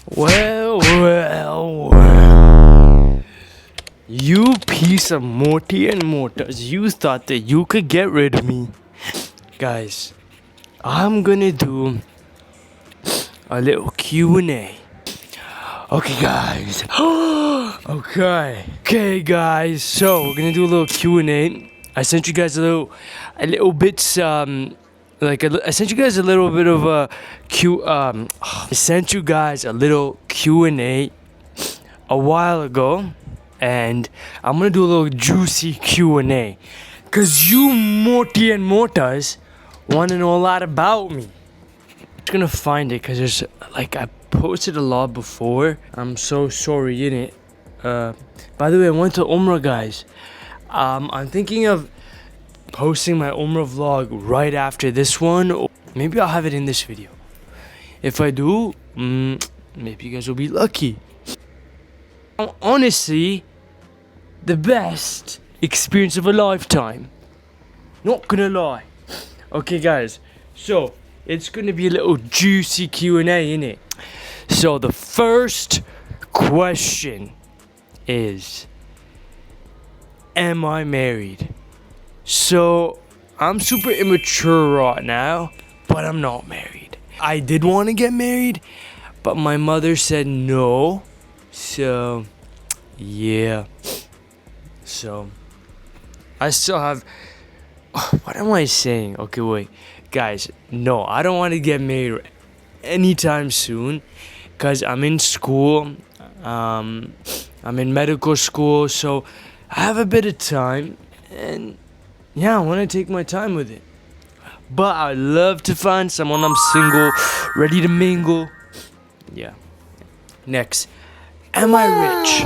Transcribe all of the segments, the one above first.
Well. You piece of Morty and Mortars, you thought that you could get rid of me. Guys, I'm gonna do a little Q&A. Okay, guys. Okay, guys. So we're gonna do a little Q&A. I sent you guys a little bits, I sent you guys a little bit of a I sent you guys a little Q&A a while ago, and I'm gonna do a little juicy Q&A, cause you Morty and Mortas want to know a lot about me. I'm just gonna find it, cause there's I posted a lot before. I'm so sorry, innit? By the way, I went to Umrah, guys. I'm thinking of posting my Umrah vlog right after this one. Maybe I'll have it in this video. If I do, maybe you guys will be lucky. Honestly, the best experience of a lifetime. Not gonna lie. Okay, guys. So it's gonna be a little juicy Q&A, innit? So the first question is, am I married? So I'm super immature right now, but I'm not married. I did want to get married, but my mother said no. So yeah. So I still have what am I saying? Okay, wait. Guys, no, I don't want to get married anytime soon, cuz I'm in school. I'm in medical school, so I have a bit of time, and yeah, I want to take my time with it. But I'd love to find someone. I'm single, ready to mingle. Yeah. Next, am I rich?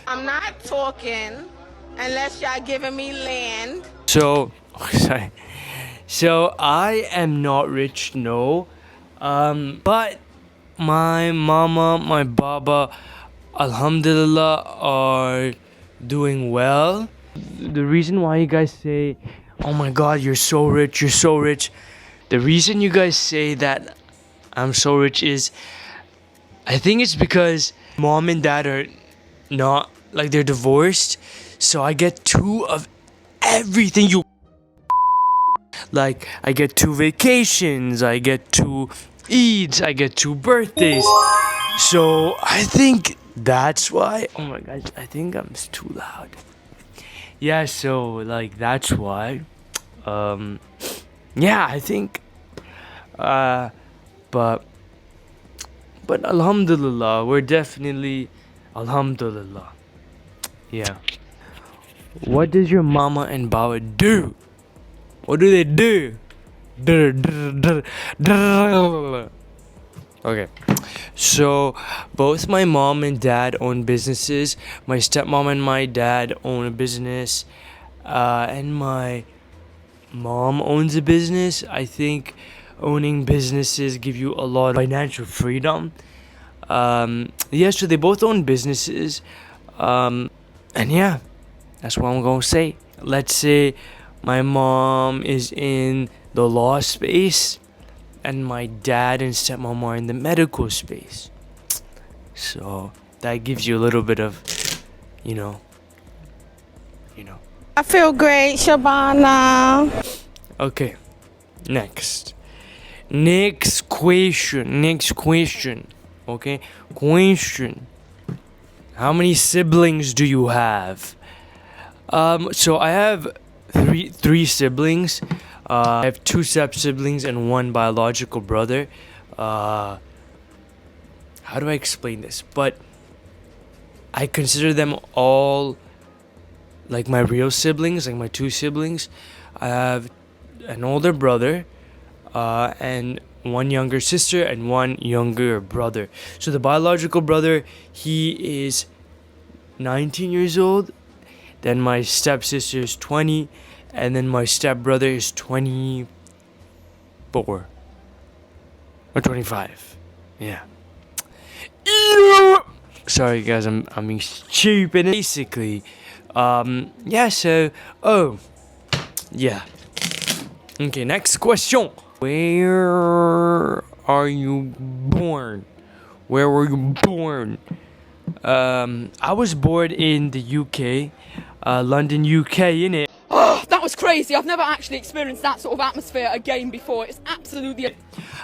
I'm not talking unless y'all giving me land. So, sorry. So I am not rich, no. But my mama, my baba, alhamdulillah, are doing well. The reason why you guys say, oh my god, you're so rich, you're so rich. The reason you guys say that I'm so rich is, I think it's because mom and dad are not, like, they're divorced. So I get two of everything you. Like, I get 2 vacations, I get 2 Eids, I get 2 birthdays. So I think that's why. Oh my gosh, I think I'm too loud. Yeah, so like that's why. Yeah, I think. But alhamdulillah, we're definitely alhamdulillah. Yeah. What does your mama and baba do? What do they do? Okay. So, both my mom and dad own businesses. My stepmom and my dad own a business. And my mom owns a business. I think owning businesses give you a lot of financial freedom. Yeah, so they both own businesses. And yeah, that's what I'm going to say. Let's say my mom is in the law space, and my dad and stepmom are in the medical space. So that gives you a little bit of, you know. I feel great, Shabana. Okay, next question. Okay, question. How many siblings do you have? So I have three siblings. I have 2 step siblings and 1 biological brother. How do I explain this? But I consider them all like my real siblings, like my 2 siblings. I have an older brother, and 1 younger sister and 1 younger brother. So the biological brother, he is 19 years old. Then my stepsister is 20, and then my stepbrother is 24 or 25. Yeah. Sorry guys, I'm being stupid. Basically, yeah. So, yeah. Okay, next question. Where are you born? Where were you born? I was born in the UK, London, UK, innit? Oh, that was crazy. I've never actually experienced that sort of atmosphere again before. It's absolutely...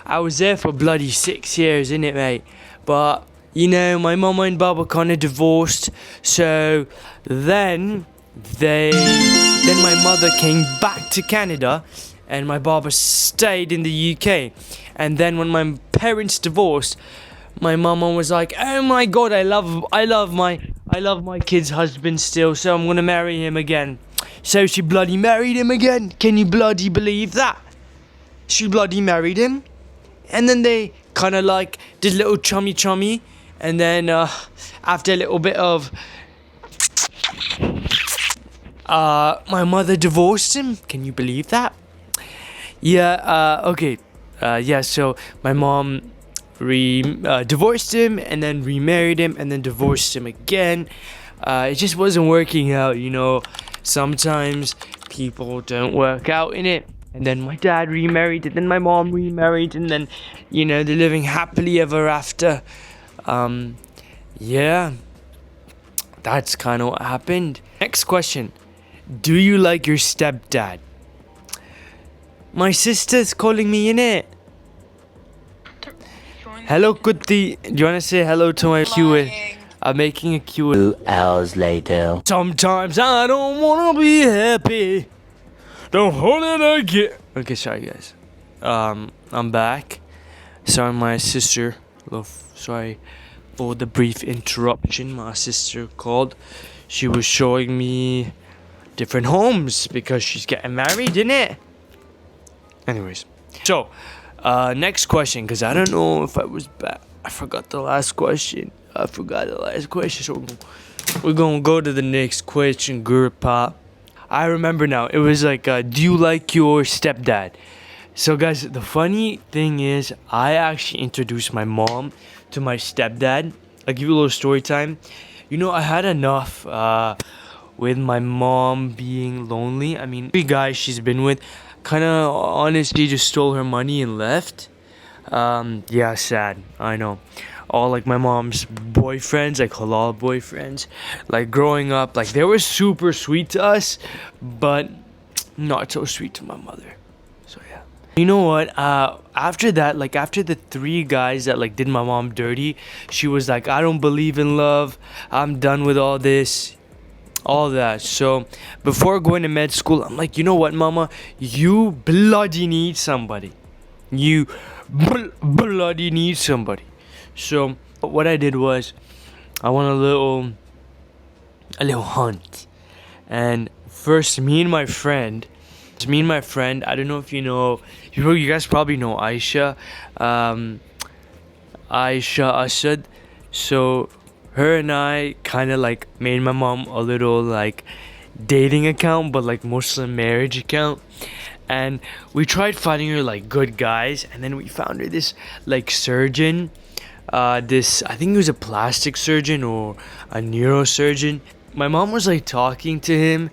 I was there for bloody 6 years, innit, mate? But, you know, my mama and baba kinda divorced, so then my mother came back to Canada, and my baba stayed in the UK. And then when my parents divorced, my mama was like, "Oh my god, I love my kid's husband still, so I'm gonna marry him again." So she bloody married him again. Can you bloody believe that? She bloody married him, and then they kind of like did little chummy, and then after a little bit of my mother divorced him. Can you believe that? Yeah. Okay. Yeah. So my mom divorced him, and then remarried him, and then divorced him again. It just wasn't working out, you know. Sometimes people don't work out in it. And then my dad remarried, and then my mom remarried, and then, you know, they're living happily ever after. Yeah, that's kind of what happened. Next question. Do you like your stepdad? My sister's calling me in it. Hello, Kutti. Do you want to say hello to my Q&A? I'm making a Q&A. 2 hours later. Sometimes I don't want to be happy. Don't hold it again. Okay, sorry, guys. I'm back. Sorry, my sister. Sorry for the brief interruption. My sister called. She was showing me different homes because she's getting married, isn't it? Anyways, so next question, because I don't know if I was back. I forgot the last question. So we're gonna go to the next question, Gurpa. I remember now. It was like, do you like your stepdad? So guys, the funny thing is, I actually introduced my mom to my stepdad. I'll give you a little story time. You know, I had enough with my mom being lonely. I mean, every guy she's been with kind of honestly just stole her money and left. Yeah, sad. I know. All like my mom's boyfriends, like halal boyfriends, like growing up, like they were super sweet to us, but not so sweet to my mother. So yeah. You know what? After that, like after the 3 guys that like did my mom dirty, she was like, "I don't believe in love. I'm done with all this." All that. So before going to med school, I'm like, you know what, mama? You bloody need somebody. You bloody need somebody. So what I did was, I went a little hunt, and first me and my friend, I don't know if you know, you guys probably know Aisha, Aisha Asad. So her and I kind of like made my mom a little like dating account, but like Muslim marriage account. And we tried finding her like good guys, and then we found her this like surgeon. I think he was a plastic surgeon or a neurosurgeon. My mom was like talking to him,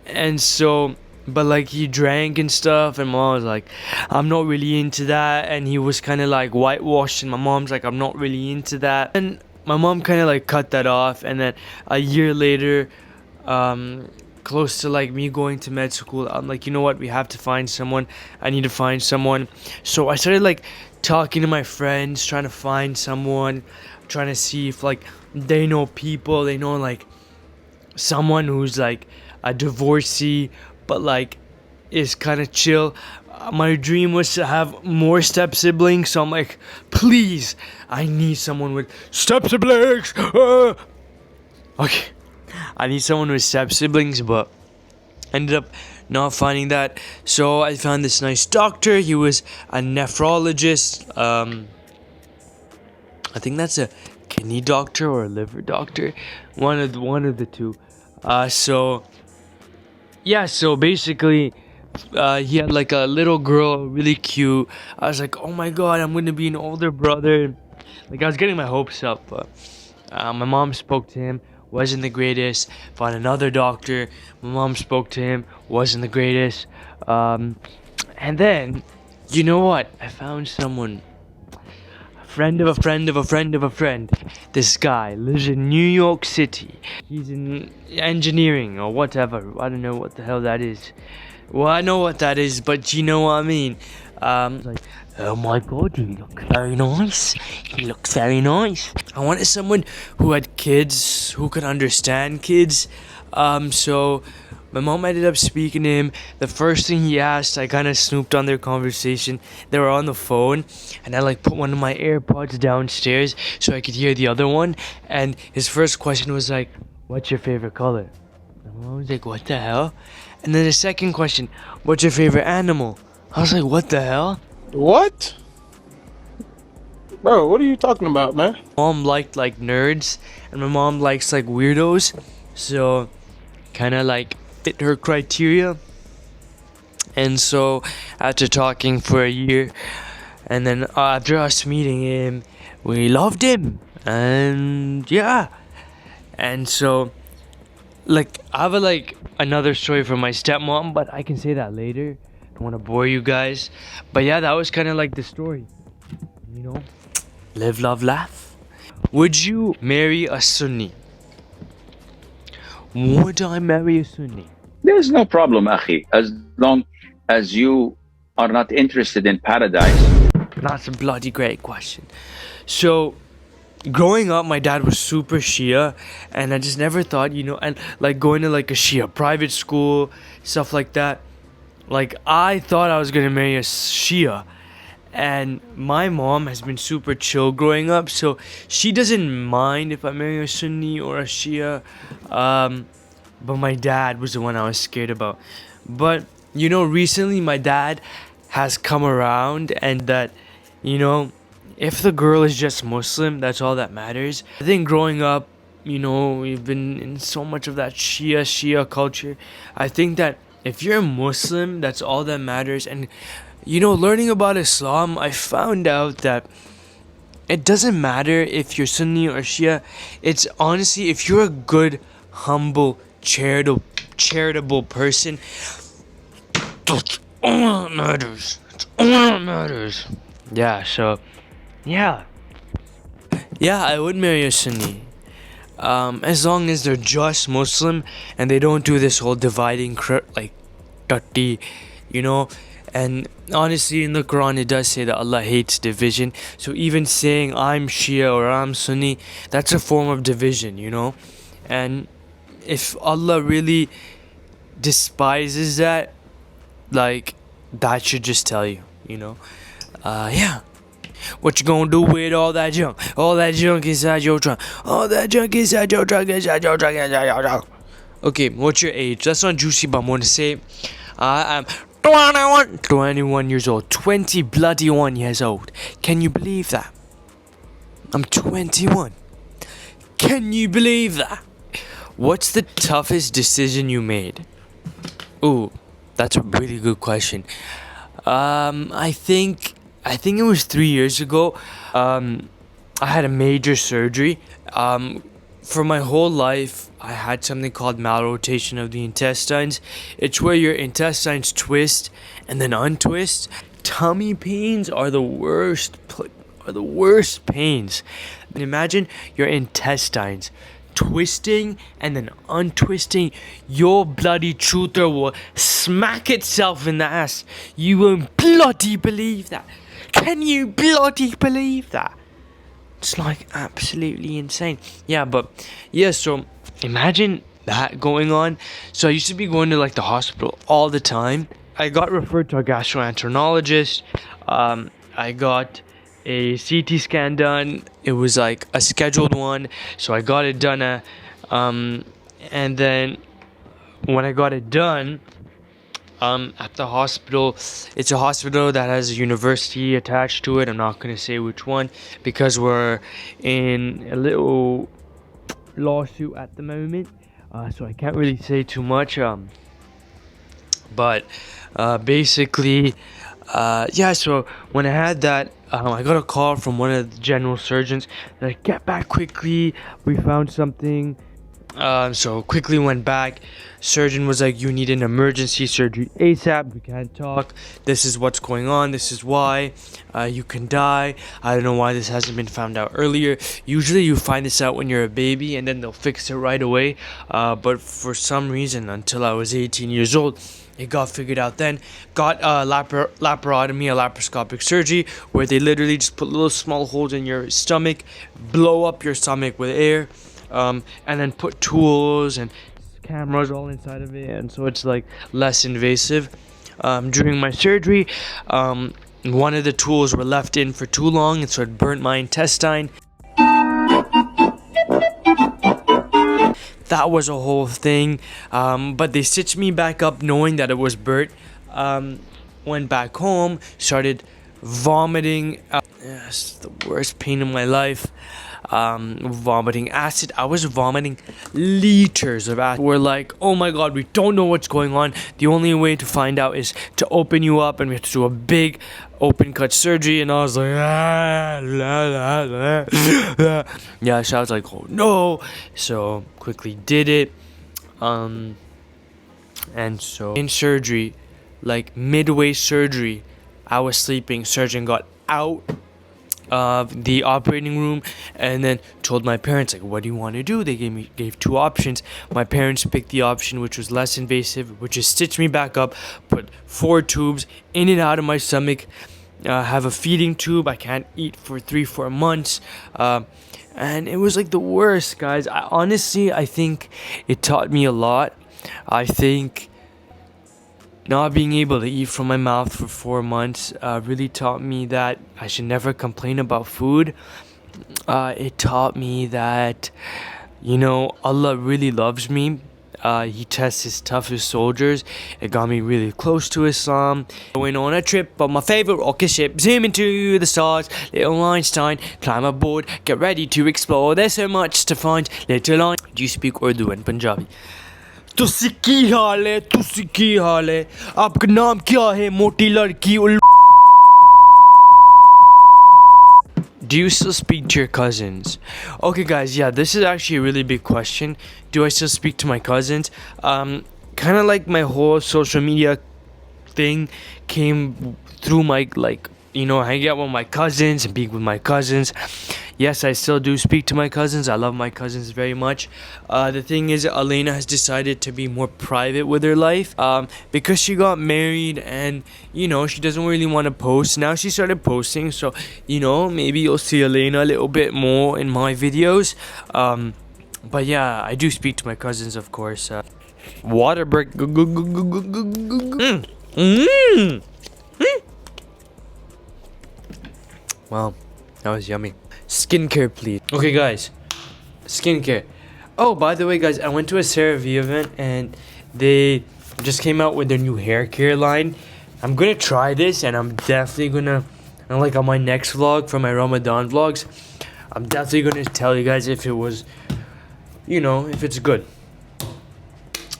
and so, but like he drank and stuff, and mom was like, "I'm not really into that," and he was kind of like whitewashed, and my mom's like, "I'm not really into that," and my mom kind of like cut that off. And then a year later, close to like me going to med school, I'm like, you know what, we have to find someone. I need to find someone. So I started like talking to my friends, trying to find someone, trying to see if like they know people, they know like someone who's like a divorcee but like is kind of chill. My dream was to have more step siblings, so I'm like, please, I need someone with step siblings. Okay, I need someone with step siblings, but ended up not finding that. So I found this nice doctor. He was a nephrologist. I think that's a kidney doctor or a liver doctor, one of the two. So basically, he had like a little girl, really cute. I was like, oh my god, I'm gonna be an older brother. Like I was getting my hopes up, but my mom spoke to him, wasn't the greatest. Found another doctor. My mom spoke to him, wasn't the greatest. And then, you know what? I found someone friend of a friend of a friend of a friend. This guy lives in New York City. He's in engineering or whatever. I don't know what the hell that is. Well, I know what that is, but you know what I mean. Like, oh my god, you look very nice. You look very nice. I wanted someone who had kids, who could understand kids. So my mom ended up speaking to him. The first thing he asked, I kind of snooped on their conversation. They were on the phone, and I like put one of my AirPods downstairs so I could hear the other one. And his first question was like, "What's your favorite color?" And I was like, "What the hell?" And then the second question, "What's your favorite animal?" I was like, "What the hell?" What? Bro, what are you talking about, man? Mom liked like nerds, and my mom likes like weirdos, so kind of like fit her criteria. And so after talking for a year, and then after us meeting him, we loved him, and yeah. And so like I have another story from my stepmom, but I can say that later. Don't want to bore you guys, but yeah, that was kind of like the story, you know. Live, love, laugh. Would you marry a Sunni? Would I marry a Sunni? There's no problem, Akhi, as long as you are not interested in paradise. That's a bloody great question. So, growing up, my dad was super Shia, and I just never thought, you know, and like going to like a Shia private school, stuff like that. Like, I thought I was gonna marry a Shia, and my mom has been super chill growing up, so she doesn't mind if I marry a Sunni or a Shia. But my dad was the one I was scared about. But, you know, recently my dad has come around, and that, you know, if the girl is just Muslim, that's all that matters. I think growing up, you know, we've been in so much of that Shia culture. I think that if you're a Muslim, that's all that matters. And, you know, learning about Islam, I found out that it doesn't matter if you're Sunni or Shia. It's honestly, if you're a good, humble, charitable person, that's all that matters. That's all that matters. Yeah, so, yeah. Yeah, I would marry a Sunni. As long as they're just Muslim and they don't do this whole dividing like dirty, you know. And honestly, in the Quran it does say that Allah hates division. So even saying I'm Shia or I'm Sunni, that's a form of division, you know. And if Allah really despises that, like, that should just tell you, you know. Yeah. What you gonna do with all that junk? All that junk inside your trunk. All that junk inside your trunk, inside your trunk, inside your trunk. Okay, what's your age? That's not juicy, but I'm gonna say I am 21 years old. 20 bloody 1 years old. Can you believe that? I'm 21. Can you believe that? What's the toughest decision you made? Ooh, that's a really good question. I think it was 3 years ago. I had a major surgery. For my whole life, I had something called malrotation of the intestines. It's where your intestines twist and then untwist. Tummy pains are the worst. Are the worst pains. And imagine your intestines twisting and then untwisting. Your bloody truther will smack itself in the ass. You won't bloody believe that. Can you bloody believe that? It's like absolutely insane. Yeah, but yeah, so imagine that going on. So I used to be going to like the hospital all the time. I got referred to a gastroenterologist. I got a CT scan done. It was like a scheduled one, so I got it done. And then when I got it done, at the hospital, it's a hospital that has a university attached to it. I'm not gonna say which one because we're in a little lawsuit at the moment, so I can't really say too much. But basically, yeah. So when I had that, I got a call from one of the general surgeons. Like, get back quickly. We found something. So quickly went back. Surgeon was like, you need an emergency surgery ASAP. You can't talk. This is what's going on. This is why. You can die. I don't know why this hasn't been found out earlier. Usually you find this out when you're a baby and then they'll fix it right away. But for some reason, until I was 18 years old, it got figured out then. Got laparotomy, a laparoscopic surgery, where they literally just put little small holes in your stomach, blow up your stomach with air, and then put tools and cameras all inside of it, and so it's like less invasive. During my surgery, one of the tools were left in for too long, and so it burnt my intestine. That was a whole thing, but they stitched me back up knowing that it was burnt. Went back home, started vomiting. It's the worst pain in my life. Vomiting acid. I was vomiting liters of acid. We're like, oh my god, we don't know what's going on. The only way to find out is to open you up, and we have to do a big open cut surgery. And I was like, yeah, so I was like, oh no. So quickly did it. And so in surgery, like midway surgery, I was sleeping. Surgeon got out of the operating room and then told my parents, like, what do you want to do? They gave two options. My parents picked the option which was less invasive, which is stitch me back up, put 4 tubes in and out of my stomach, have a feeding tube. I can't eat for 3-4 months, and it was like the worst, guys. I think it taught me a lot. I think not being able to eat from my mouth for 4 months really taught me that I should never complain about food. It taught me that, Allah really loves me. He tests his toughest soldiers. It got me really close to Islam. Going on a trip on my favorite rocket ship, zoom into the stars. Little Einstein, climb aboard, get ready to explore. There's so much to find. Little Einstein. Do you speak Urdu and Punjabi? तुसी की हाल है, तुसी की हाल है, आपका नाम क्या है, मोटी लड़की उल. Do you still speak to your cousins? Okay guys, yeah, this is actually a really big question. Do I still speak to my cousins? Kind of like my whole social media thing came through my, hanging out with my cousins and being with my cousins. Yes, I still do speak to my cousins. I love my cousins very much. The thing is, Elena has decided to be more private with her life, because she got married and, she doesn't really want to post. Now she started posting, so, maybe you'll see Elena a little bit more in my videos. But yeah, I do speak to my cousins, of course. Water break. Wow, that was yummy. Skincare, please. Okay, guys. Skincare. Oh, by the way, guys, I went to a CeraVe event and they just came out with their new hair care line. I'm gonna try this, and I'm definitely gonna, like on my next vlog for my Ramadan vlogs, I'm definitely gonna tell you guys if it was, if it's good.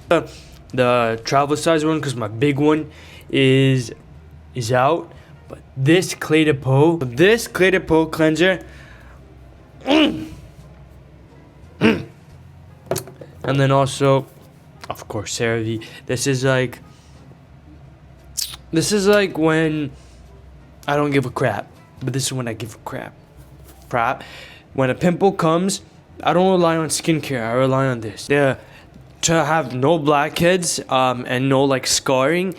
The travel size one, because my big one is out. But this Clé de Peau cleanser. And then also, of course, CeraVe. This is like when I don't give a crap, but this is when I give a crap. When a pimple comes, I don't rely on skincare. I rely on this. Yeah, to have no blackheads, and no like scarring,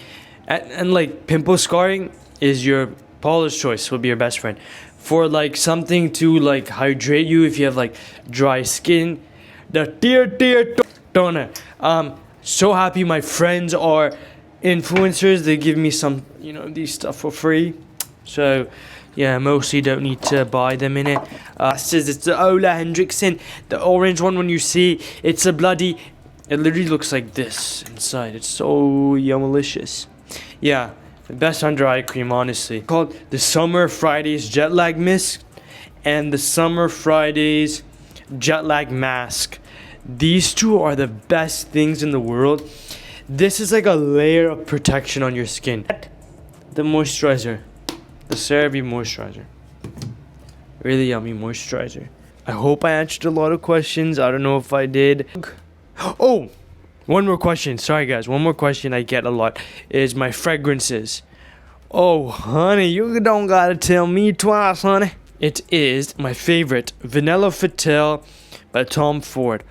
and like pimple scarring is your Paula's choice. Will be your best friend. For like something to like hydrate you if you have like dry skin, the tear toner. So happy my friends are influencers. They give me some, these stuff for free. So yeah, mostly don't need to buy them in it. Says it's the Ola Hendrickson, the orange one. When you see it's a bloody, it literally looks like this inside. It's so yummalicious. Yeah. The best under eye cream, honestly. Called the Summer Fridays Jet Lag Mist and the Summer Fridays Jet Lag Mask. These two are the best things in the world. This is like a layer of protection on your skin. The moisturizer. The CeraVe moisturizer. Really yummy moisturizer. I hope I answered a lot of questions. I don't know if I did. Oh, one more question. Sorry, guys. One more question I get a lot is my fragrances. Oh, honey, you don't gotta tell me twice, honey. It is my favorite, Vanilla Fatale by Tom Ford.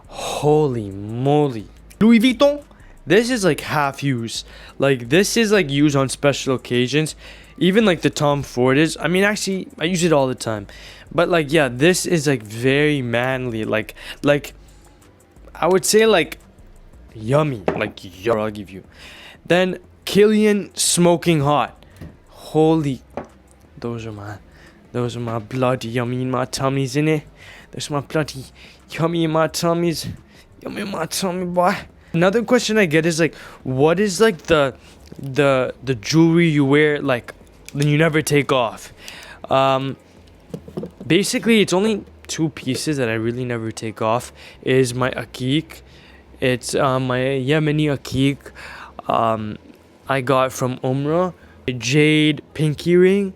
Holy moly. Louis Vuitton? This is like half use. Like, this is like used on special occasions. Even like the Tom Ford is. I mean, actually, I use it all the time. But like, yeah, this is like very manly. Like, I would say like yummy. Like, I'll give you. Then Killian Smoking Hot. Holy, those are my bloody yummy in my tummies, innit? Those my bloody yummy in my tummies. Yummy in my tummy, boy. Another question I get is like, what is like the jewelry you wear like then you never take off? Basically it's only two pieces that I really never take off. Is my akik. It's my Yemeni akik. I got from Umrah. A jade pinky ring.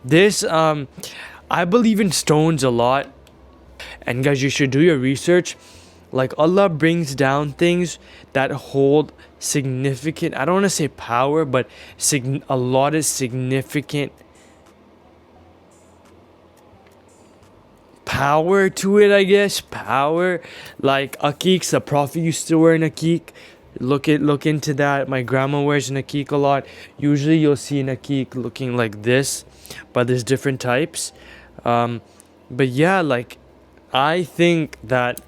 This I believe in stones a lot. And guys, you should do your research. Like, Allah brings down things that hold significant, I don't want to say power, but a lot of significant power to it, I guess. Power. Like, akik, the Prophet used to wear an akik. Look into that. My grandma wears an akik a lot. Usually you'll see an akik looking like this, but there's different types. But yeah, like, I think that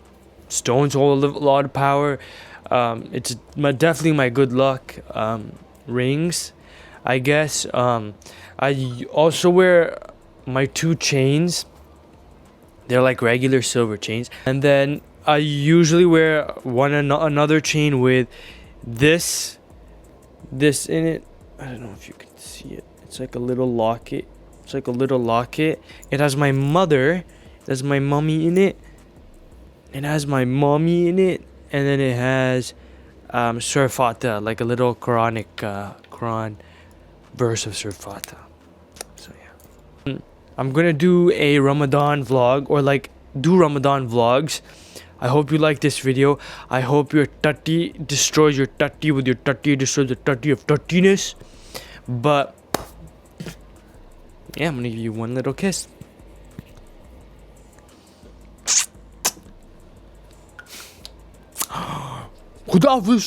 stones hold a lot of power. It's definitely my good luck rings, I guess. I also wear my two chains. They're like regular silver chains. And then I usually wear another chain with this in it. I don't know if you can see it. It's like a little locket. It has my mother. It has my mommy in it. It has my mommy in it, and then it has Surah Fatah, like a little Quranic Quran verse of Surah Fatah. So yeah, I'm gonna do a Ramadan vlog, or like do Ramadan vlogs. I hope you like this video. I hope your tutty destroys your tutty with your tutty destroys the tutty of tuttiness. But yeah, I'm gonna give you one little kiss. Khuda Hafiz.